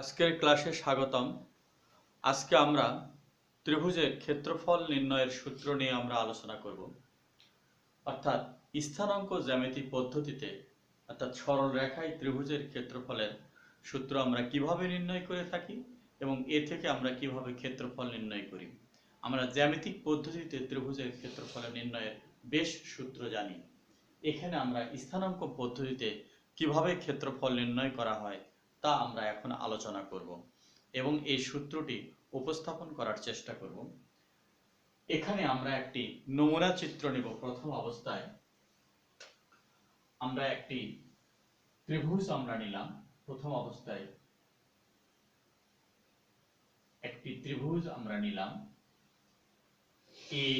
আজকের ক্লাসে স্বাগতম। আজকে আমরা ত্রিভুজের ক্ষেত্রফল নির্ণয়ের সূত্র নিয়ে আমরা আলোচনা করব। অর্থাৎ স্থানাঙ্ক জ্যামিতি পদ্ধতিতে অর্থাৎ সরল রেখায় ত্রিভুজের ক্ষেত্রফলের সূত্র আমরা কিভাবে নির্ণয় করে থাকি এবং এ থেকে আমরা কিভাবে ক্ষেত্রফল নির্ণয় করি। আমরা জ্যামিতিক পদ্ধতিতে ত্রিভুজের ক্ষেত্রফল নির্ণয়ের বেশ সূত্র জানি। এখানে আমরা স্থানাঙ্ক পদ্ধতিতে কিভাবে ক্ষেত্রফল নির্ণয় করা হয় তা আমরা এখন আলোচনা করব এবং এই সূত্রটি উপস্থাপন করার চেষ্টা করব। এখানে আমরা একটি নমুনা চিত্র নেব। প্রথম অবস্থায় আমরা একটি ত্রিভুজ আমরা নিলাম। প্রথম অবস্থায় একটি ত্রিভুজ আমরা নিলাম এ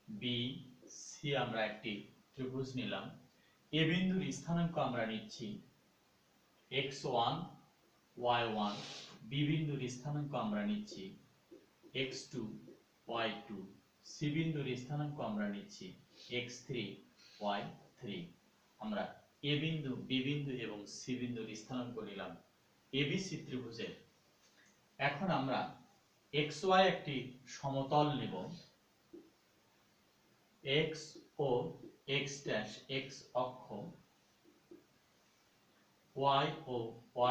বি সি। আমরা একটি ত্রিভুজ নিলাম। এ বিন্দুর স্থানাঙ্ক আমরা নিচ্ছি x1 y1, বি বিন্দুর স্থানাঙ্ক আমরা নিচ্ছি x2 y2, সি বিন্দুর স্থানাঙ্ক আমরা নিচ্ছি x3 y3। আমরা এ বিন্দু বি বিন্দু এবং সি বিন্দুর স্থানাঙ্ক নিলাম এবিসি ত্রিভুজের। এখন আমরা xy একটি সমতল নেব। x ও x ড্যাশ x অক্ষ, y ও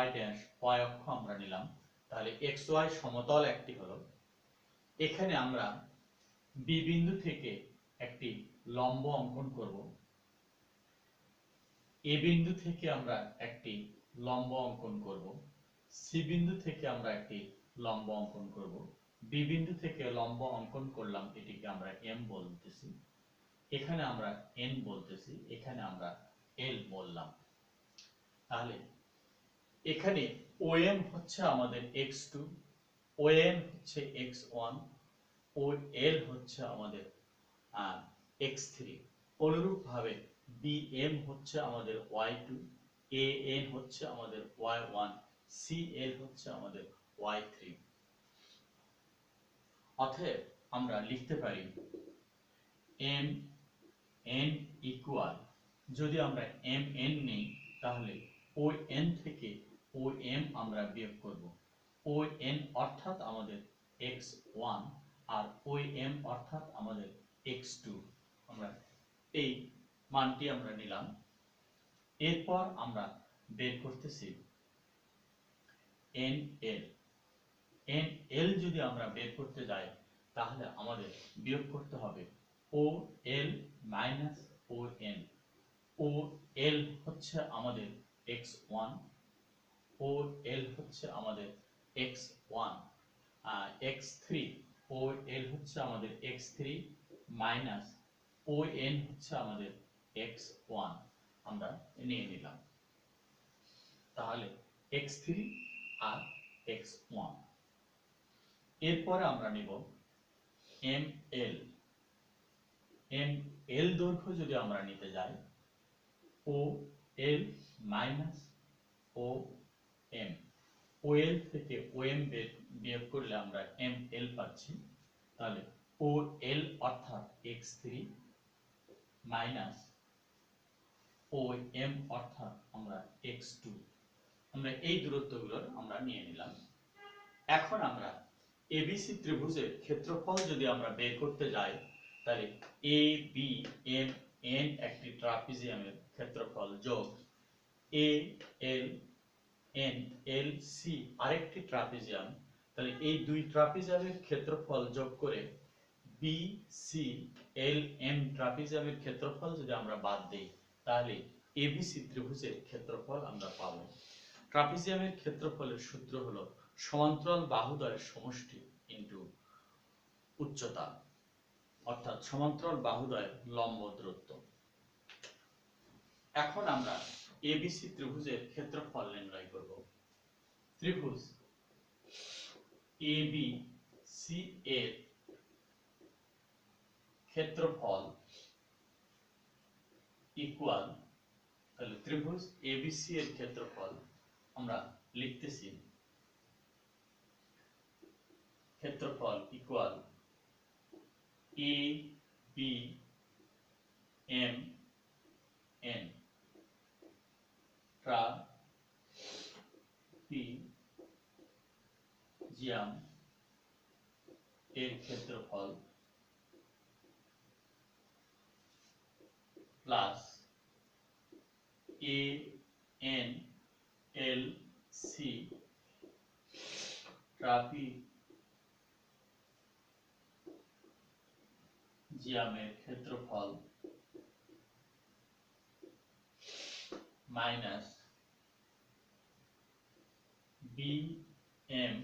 y ড্যাশ y অক্ষ আমরা নিলাম। তাহলে xy সমতল একটি হলো। এখানে আমরা বি বিন্দু থেকে একটি লম্ব অঙ্কন করব। এ বিন্দু থেকে আমরা একটি লম্ব অঙ্কন করব। সি বিন্দু থেকে আমরা একটি লম্ব অঙ্কন করব। বি বিন্দু থেকে লম্ব অঙ্কন করলাম, এটিকে আমরা এম বলতেছি। এখানে আমরা এন বলতেছি, এখানে আমরা এল বললাম। তাহলে এখানে OM হচ্ছে আমাদের x2, ON হচ্ছে x1, OL হচ্ছে আমাদের x3। অনুরূপভাবে BM হচ্ছে আমাদের y2, AN হচ্ছে আমাদের y1, CL হচ্ছে আমাদের y3। অতএব আমরা লিখতে পারি MN ইকুয়াল, যদি আমরা MN নেই তাহলে ON থেকে OM আমরা বিয়োগ করব। ON অর্থাৎ আমাদের x1 আর OM অর্থাৎ আমাদের x2। আমরা এই মানটি আমরা নিলাম। এরপর আমরা বের করতেছি NL। NL যদি আমরা বের করতে যাই তাহলে আমাদের বিয়োগ করতে হবে OL মাইনাস ON। OL হচ্ছে আমাদের x1, OL হচ্ছে আমাদের x1, x3, OL হচ্ছে আমাদের x3 মাইনাস ON হচ্ছে আমাদের x1 আমরা নিয়ে নিলাম। তাহলে x3 আর x1। এরপরে আমরা নিব ML। ML দৈর্ঘ্য যদি আমরা নিতে যাই OL মাইনাস OM, OL থেকে OM বিয়োগ করলে আমরা ML পাচ্ছি। তাহলে OL অর্থাৎ x3 মাইনাস OM অর্থাৎ আমরা x2। আমরা এই দূরত্বগুলোর আমরা নিয়ে নিলাম। এখন আমরা এবিসি ত্রিভুজের ক্ষেত্রফল যদি আমরা বের করতে যাই তাহলে ABMN একটি ট্রাপিজিয়ামের ক্ষেত্রফল যোগ ALNLC আরেকটি ট্রাপিজিয়াম। তাহলে এই দুই ট্রাপিজিয়ামের ক্ষেত্রফল যোগ করে BCLM ট্রাপিজিয়ামের ক্ষেত্রফল যদি আমরা বাদ দেই তাহলে এবিসি ত্রিভুজের ক্ষেত্রফল আমরা পাব। ট্রাপিজিয়ামের ক্ষেত্রফলের সূত্র হলো সমান্তরাল বাহুদ্বয়ের সমষ্টি ইনটু উচ্চতা, অর্থাৎ সমান্তরাল বাহুদ্বয়ের লম্ব দূরত্ব। এখন আমরা এবিসি ত্রিভুজের ক্ষেত্রফল নির্ণয় করব। ত্রিভুজ ABC এর ক্ষেত্রফল ইকুয়াল, তাহলে ত্রিভুজ ABC এর ক্ষেত্রফল আমরা লিখতেছি ক্ষেত্রফল ইকুয়াল ABMN ট্রাপিজিয়াম ট্রাপিজিয়াম এর ক্ষেত্রফল plus A N L C ট্রাপিজিয়ামের ক্ষেত্রফল minus B M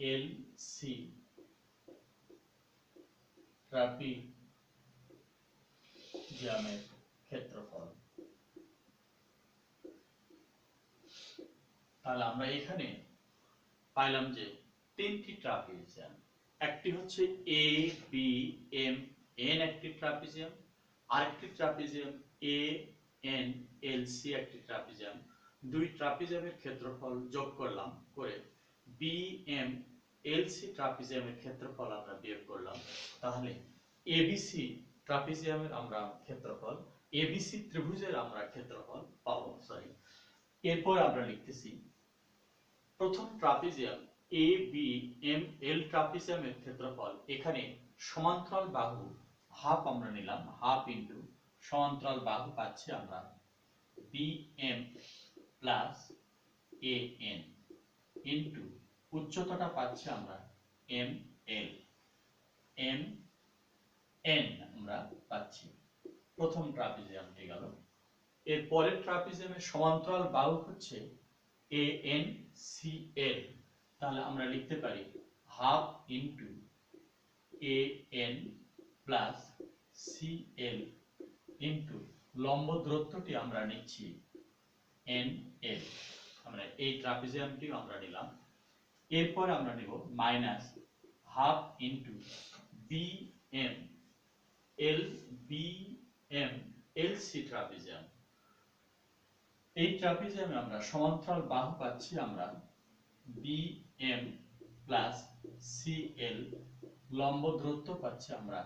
L C ট্রাপিজিয়ামের ক্ষেত্রফল। তাহলে আমরা এখানে পাইলাম যে তিনটি ট্রাপিজিয়াম, একটি হচ্ছে এ বি এম এন একটি ট্রাপিজিয়াম, আরেকটি trapezium A N L C একটি ট্রাপিজিয়াম। দুই ট্রাপিজিয়ামের ক্ষেত্রফল যোগ করলাম, করে বি এম এল সি ট্রাপিজিয়ামের ক্ষেত্রফল আমরা বিয়োগ করলাম। তাহলে এবিসি ট্রাপিজিয়ামের আমরা ক্ষেত্রফল, এবিসি ত্রিভুজের আমরা ক্ষেত্রফল পাবো। এরপর আমরা লিখতেছি প্রথম ট্রাপিজিয়াম এ বি এম এল ট্রাপিজিয়ামের ক্ষেত্রফল, এখানে সমান্তরাল বাহু হাফ আমরা নিলাম, হাফ ইন্টু সমান্তরাল বাহু পাচ্ছি আমরা B M plus A N into উচ্চতাটা পাচ্ছি আমরা এম এল এম এন আমরা পাচ্ছি। প্রথম ট্রাপিজিয়ামটি গেল। এর পরের ট্রাপিজিয়ামের সমান্তরাল বাহু হচ্ছে এ এন সি এল, তাহলে আমরা লিখতে পারি half into A N plus C L into লম্ব দূরত্বটি আমরা নিচ্ছি এন এল। আমরা এই ট্রাপিজিয়ামটি আমরা নিলাম। এরপর আমরা নিব minus half into B M L B M L C trapezium. এই ট্রাপিজিয়ামে আমরা সমান্তরাল বাহু পাচ্ছি আমরা B M plus C L, লম্ব দূরত্ব পাচ্ছি আমরা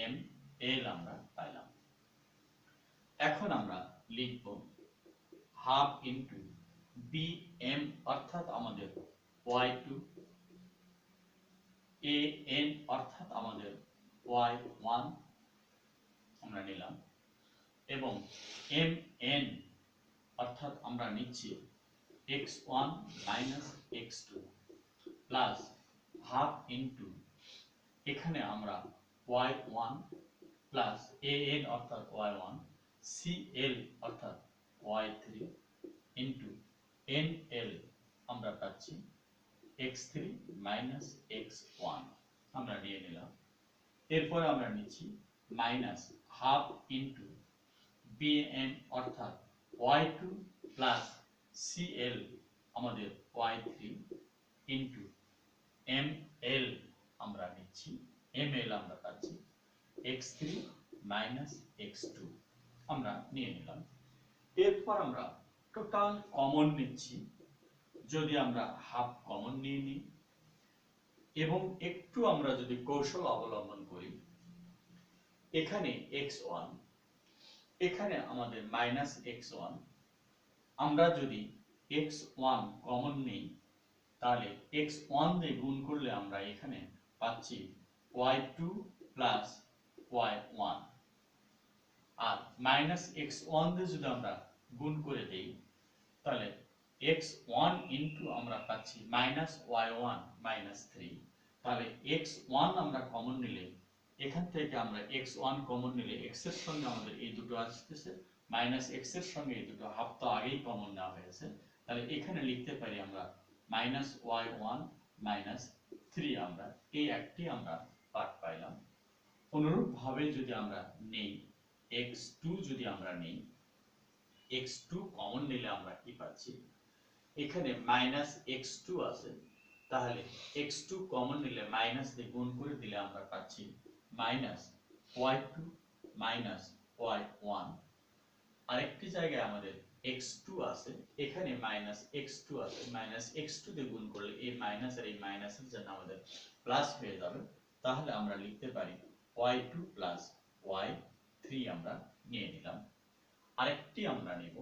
এম এল আমরা পাইলাম। এখন আমরা লিখব হাফ ইন্টু বি এম অর্থাৎ আমাদের y2, এ এন অর্থাৎ আমাদের y1 আমরা নিলাম, এবং এম এন অর্থাৎ আমরা নিচ্ছি x1 minus x2 plus half into এখানে আমরা y1 প্লাস an অর্থাৎ y1 cl অর্থাৎ y3 ইন্টু nl আমরা পাচ্ছি x3 মাইনাস x1 আমরা নিয়ে নিলাম। এরপর আমরা নিচ্ছি মাইনাস হাফ ইন্টু bn অর্থাৎ y2 প্লাস cl আমাদের y3 ইন্টু ml আমরা নিচ্ছি, ml আমরা পাচ্ছি x3 মাইনাস x2 আমরা নিয়ে নিলাম। এরপর আমরা টোটাল কমন নিচ্ছি, যদি আমরা হাফ কমন নিয়ে নিই এবং একটু আমরা যদি কৌশল অবলম্বন করি, এখানে x1 এখানে আমাদের মাইনাস x1, আমরা যদি x1 কমন নিই তাহলে x1 দিয়ে গুণ করলে আমরা এখানে পাচ্ছি y2 প্লাস y1, আর মাইনাস x1 দিয়ে যদি আমরা গুণ করে দেই তাহলে x1 ইন্টু আমরা পাচ্ছি মাইনাস y1 মাইনাস 3। তাহলে x1 আমরা কমন নিলে এখান থেকে আমরা x1 কমন নিলে x এর সঙ্গে আমাদের এই দুটো আসতেছে, মাইনাস x এর সঙ্গে এই দুটো হাফ তো আগেই কমন নেওয়া হয়েছে, তাহলে এখানে লিখতে পারি আমরা মাইনাস y1 মাইনাস 3 আমরা এই একটি আমরা পার্ট পাইলাম। অনুরূপ ভাবে যদি আমরা নেই x2, যদি আমরা নেই x2 কমন নিলে আমরা কি পাচ্ছি, এখানে মাইনাস x2 আছে, তাহলে x2 কমন নিলে মাইনাস দিয়ে গুণ করে দিলে আমরা পাচ্ছি মাইনাস y2 মাইনাস y1। আরেকটি জায়গায় আমাদের x2 আছে, এখানে মাইনাস x2 আছে, মাইনাস x2 দিয়ে গুণ করলে এই মাইনাস আর এই মাইনাসের জন্য আমাদের প্লাস হয়ে যাবে, তাহলে আমরা লিখতে পারি y2 প্লাস y3 আমরা নিয়ে নিলাম। আরেকটি আমরা নেব,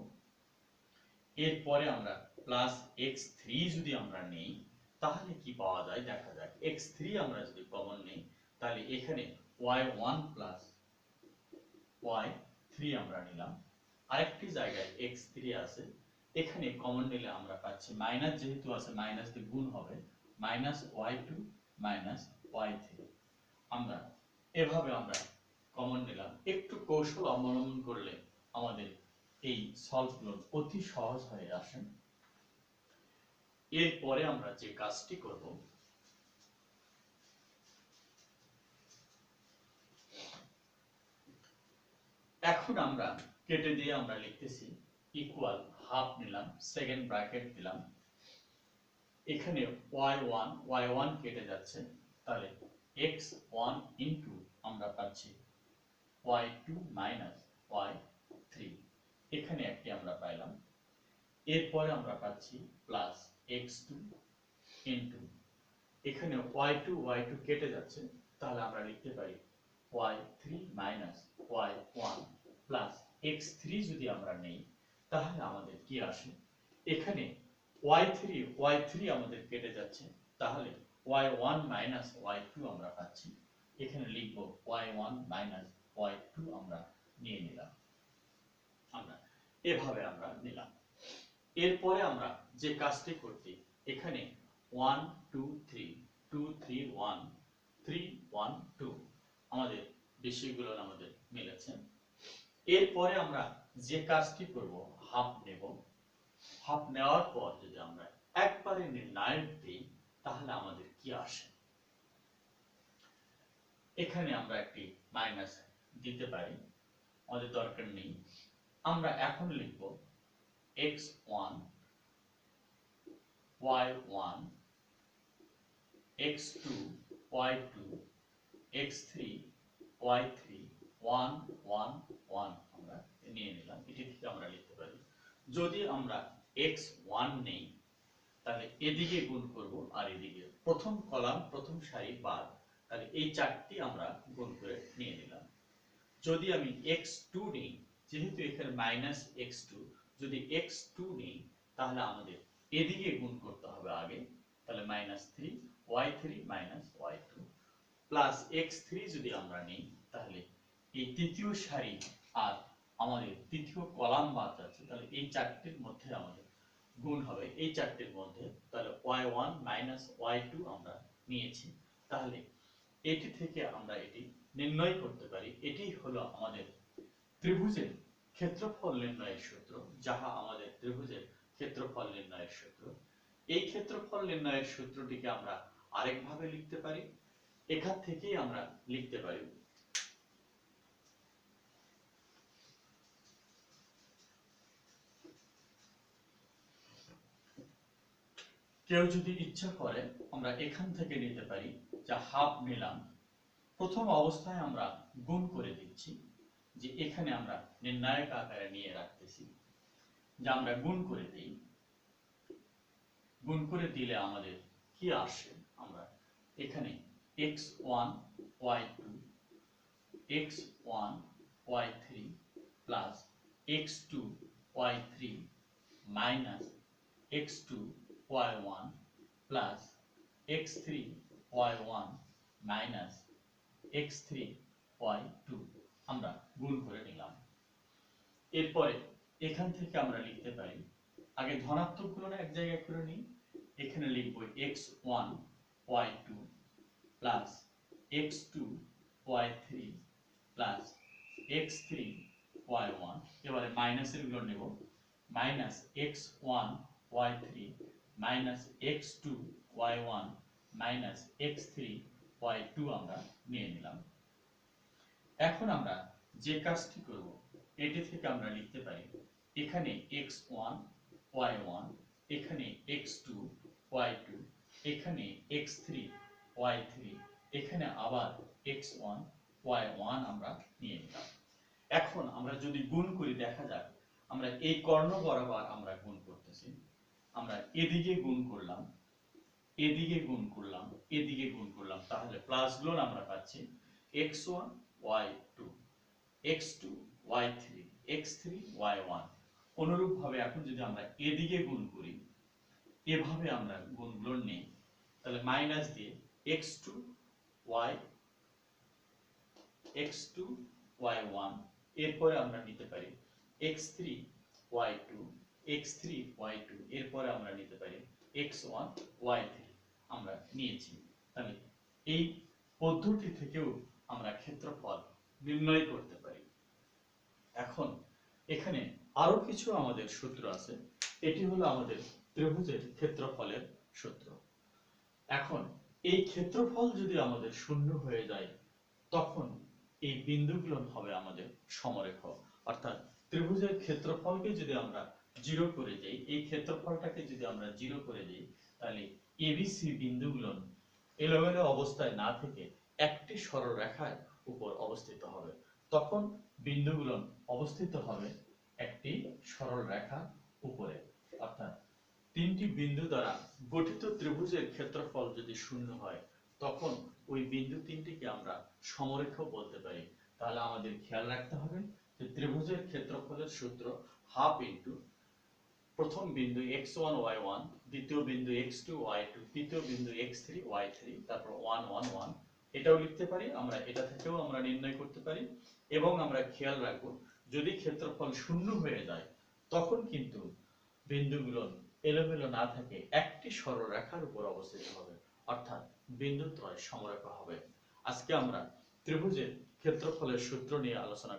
এরপরে আমরা প্লাস x3 যদি আমরা নেই তাহলে কি পাওয়া যায় দেখা যাক। x3 আমরা যদি কমন নেই তাহলে এখানে y1 প্লাস y3 আমরা নিলাম। আরেকটি জায়গায় x3 আছে, এখানে কমন নিলে আমরা পাচ্ছি মাইনাস, যেহেতু আছে মাইনাস দিয়ে গুণ হবে, মাইনাস y2 মাইনাস y3। আমরা এভাবে আমরা কমন নিলাম। একটু কৌশল অবলম্বন করলে আমাদের এই সলভগুলো অতি সহজ হয়ে আসে। এরপরে আমরা যে কাজটি করব, এখন আমরা কেটে দিয়ে আমরা লিখতেছি ইকুয়াল হাফ নিলাম, সেকেন্ড ব্র্যাকেট দিলাম, এখানে y1 কেটে যাচ্ছে, তাহলে x1 ইনটু আমরা পাচ্ছি y2 মাইনাস y3, এখানে একটি আমরা পাইলাম। এরপরে আমরা পাচ্ছি প্লাস x2 ইনটু, এখানে y2 কেটে যাচ্ছে, তাহলে আমরা লিখতে পারি y3 minus y1 plus x3 যদি আমরা নেই তাহলে আমাদের কি আসে, এখানে y3 আমাদের কেটে যাচ্ছে, তাহলে y1 মাইনাস y2 আমরা পাচ্ছি, এখানে লিখব y1 মাইনাস y2 আমরা নিয়ে নিলাম। আমরা এভাবে আমরা নিলাম। এরপরে আমরা যে কাজটি করতে, এখানে 1 2 3 2 3 1 3 1 2 আমাদের বিষয়গুলো আমাদের মিলেছে। এরপরে আমরা যে কাজটি করব, হাফ নেব। হাফ নেওয়ার পর যদি আমরা একবারে নির্ণায়ক দিই তাহলে আমাদের কি আসে, এখানে আমরা একটি মাইনাস দিতে পারি, আমাদের দরকার নেই। আমরা এখন লিখব x1 y1 x2 y2 x3 y3 1 1 1 আমরা নিয়ে নিলাম। এটি থেকে আমরা লিখতে পারি, যদি আমরা x1 নেই তাহলে এদিকে গুণ করব আর এদিকে প্রথম কলাম প্রথম সারি বাদ, তাহলে এই চারটি আমরা গুণ করে নিয়ে নিলাম। যদি আমি x2 নেই, যেহেতু এখানে মাইনাস x2, যদি x2 নেই তাহলে আমাদের এদিকে গুণ করতে হবে আগে, তাহলে minus 3 y3 minus y2 plus x3 যদি আমরা নেই তাহলে এই তৃতীয় সারি আর আমাদের তৃতীয় কলাম বাদ যাচ্ছে, তাহলে এই চারটির মধ্যে আমাদের গুণ হবে, এই চারটির মধ্যে, তাহলে y1 মাইনাস y2 আমরা নিয়েছি। তাহলে এটি থেকে আমরা এটি নির্ণয় করতে পারি। এটি হলো আমাদের ত্রিভুজের ক্ষেত্রফল নির্ণয়ের সূত্র, যাহা আমাদের ত্রিভুজের ক্ষেত্রফল নির্ণয়ের সূত্র। এই ক্ষেত্রফল নির্ণয়ের সূত্রটিকে আমরা আরেকভাবে লিখতে পারি, এখান থেকেই আমরা লিখতে পারি কেউ যদি ইচ্ছা করে আমরা এখান থেকে নিতে পারি, যা হাফ নিলাম, প্রথম অবস্থায় আমরা গুণ করে দিচ্ছি, যে এখানে আমরা নির্ণায়ক আকারে নিয়ে রাখতেছি, যা আমরা গুণ করে দিই। গুণ করে দিলে আমাদের কি আসে, আমরা এখানে x1 y2 x1 y3 plus x2 y3 minus x2 y1 plus x3 y1 minus x3 y2 আমরা গুণ করে নিলাম। এরপরে এখান থেকে আমরা লিখতে পারি, আগে ধনাত্মক গুলো এক জায়গায় করে নিই, এখানে লিখব x1 y2 plus x2 y3 plus x3 y1, এবারে মাইনাসের গুলো নেব, minus x1 y3 minus x2 y1 minus x3 y2 আমরা নিয়ে নিলাম। এখন আমরা যে কাজটি করব, এটি থেকে আমরা লিখতে পারি, এখানে x1 y1, এখানে x2 y2, এখানে x3 y3, এখানে আবার x1 y1 আমরা নিয়ে নিলাম। এখন আমরা যদি গুণ করি দেখা যাক, আমরা এই কর্ণ বরাবর আমরা গুণ করতেছি, আমরা এদিকে গুণ করলাম, এদিকে গুণ করলাম, এদিকে গুণ করলাম, তাহলে প্লাস গুলো আমরা পাচ্ছি x1 y2 x2 y3 x3 y1। অনুরূপভাবে এখন যদি আমরা এদিকে গুণ করি, এভাবে আমরা গুণগুলো নেই, তাহলে মাইনাস দিয়ে x2 y x2 y1, এরপরে আমরা নিতে পারি x3 y2 x3 y2, এরপরে আমরা নিতে পারি x1 y3 আমরা নিয়েছি। তাহলে এই পদ্ধতি থেকেও আমরা ক্ষেত্রফল নির্ণয় করতে পারি। এখন এখানে আরো কিছু আমাদের সূত্র আছে, এটি হলো আমাদের ত্রিভুজের ক্ষেত্রফলের সূত্র। এখন এই ক্ষেত্রফল যদি আমাদের শূন্য হয়ে যায় তখন এই বিন্দুগুলো হবে আমাদের সমরেখ, অর্থাৎ ত্রিভুজের ক্ষেত্রফলকে যদি আমরা 0 করে দেই, এই ক্ষেত্রফলটাকে যদি আমরা 0 করে দেই, তাহলে এবিসি বিন্দুগুলো এলোমেলো অবস্থায় না থেকে একটি সরল রেখার উপর অবস্থিত হবে। তখন বিন্দুগুলো অবস্থিত হবে একটি সরল রেখার উপরে, অর্থাৎ তিনটি বিন্দু দ্বারা গঠিত ত্রিভুজের ক্ষেত্রফল যদি শূন্য হয় তখন ওই বিন্দু তিনটিকে আমরা সমরেখ বলতে পারি। তাহলে আমাদের খেয়াল রাখতে হবে যে ত্রিভুজের ক্ষেত্রফলের সূত্র হাফ ইনটু প্রথম বিন্দু x1 y1, দ্বিতীয় বিন্দু x2 y2, তৃতীয় বিন্দু x3 y3, তারপর 1 1 1, এটাও লিখতে পারি আমরা, এটা থেকেও আমরা নির্ণয় করতে পারি। এবং আমরা খেয়াল রাখবো যদি ক্ষেত্রফল শূন্য হয়ে যায় তখন কিন্তু বিন্দুগুলো এলোমেলো না থাকে একটি সরল রেখার উপর অবস্থিত হবে, অর্থাৎ বিন্দুত্রয় সমরেখা হবে। আজকে আমরা ত্রিভুজের ক্ষেত্রফলের সূত্র নিয়ে আলোচনা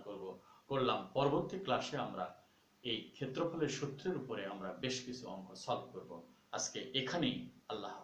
করলাম। পরবর্তী ক্লাসে আমরা এই ক্ষেত্রফলের সূত্রের উপরে আমরা বেশ কিছু অঙ্ক সলভ করব। আজকে এখানেই, আল্লাহ।